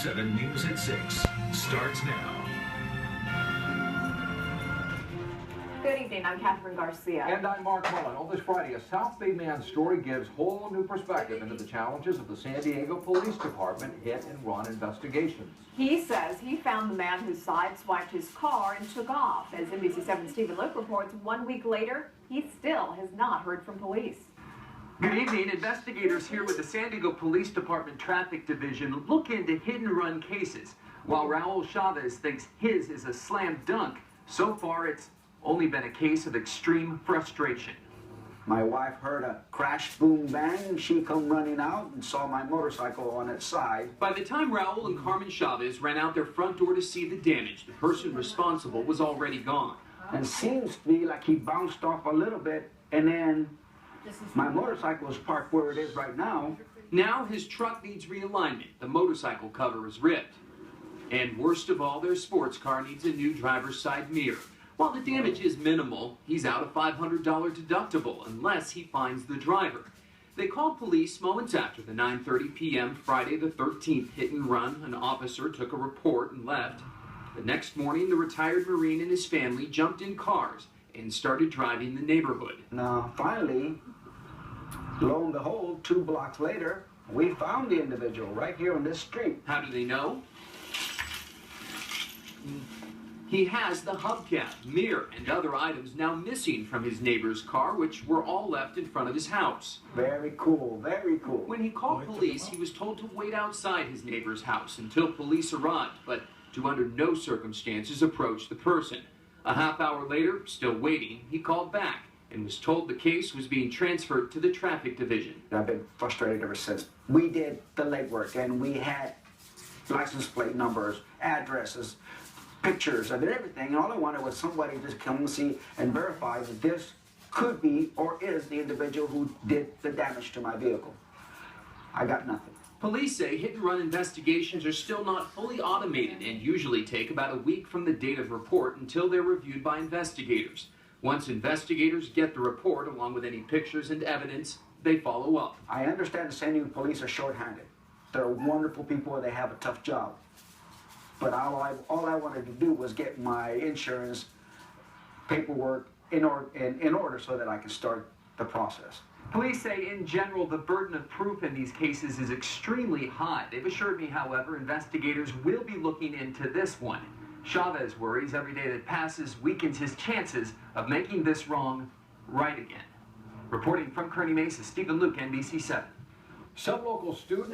NBC7 News at 6 starts now. Good evening, I'm Catherine Garcia. And I'm Mark Mullen. On this Friday, a South Bay man's story gives whole new perspective into the challenges of the San Diego Police Department hit-and-run investigations. He says he found the man who sideswiped his car and took off. As NBC7's Stephen Luke reports, 1 week later, he still has not heard from police. Good evening. Investigators here with the San Diego Police Department Traffic Division look into hit-and-run cases. While Raul Chavez thinks his is a slam dunk, so far it's only been a case of extreme frustration. My wife heard a crash, boom, bang. She come running out and saw my motorcycle on its side. By the time Raul and Carmen Chavez ran out their front door to see the damage, the person responsible was already gone. And seems to be like he bounced off a little bit, and then my motorcycle is parked where it is right now. Now his truck needs realignment. The motorcycle cover is ripped. And worst of all, their sports car needs a new driver's side mirror. While the damage is minimal, he's out a $500 deductible unless he finds the driver. They called police moments after the 9:30 p.m. Friday the 13th hit and run. An officer took a report and left. The next morning, the retired Marine and his family jumped in cars and started driving the neighborhood. Now, finally, lo and behold, 2 blocks later, we found the individual right here on this street. How do they know? He has the hubcap, mirror, and other items now missing from his neighbor's car, which were all left in front of his house. Very cool, very cool. When he called police, he was told to wait outside his neighbor's house until police arrived, but to under no circumstances approach the person. A half hour later, still waiting, he called back and was told the case was being transferred to the traffic division. I've been frustrated ever since. We did the legwork, and we had license plate numbers, addresses, pictures of everything, and all I wanted was somebody to come and see and verify that this could be or is the individual who did the damage to my vehicle. I got nothing. Police say hit-and-run investigations are still not fully automated and usually take about a week from the date of report until they're reviewed by investigators. Once investigators get the report, along with any pictures and evidence, they follow up. I understand the San Diego police are short-handed. They're wonderful people and they have a tough job. But all I wanted to do was get my insurance paperwork in order so that I can start the process. Police say, in general, the burden of proof in these cases is extremely high. They've assured me, however, investigators will be looking into this one. Chavez worries every day that passes weakens his chances of making this wrong right again. Reporting from Kearny Mesa, Stephen Luke, NBC7. Some local students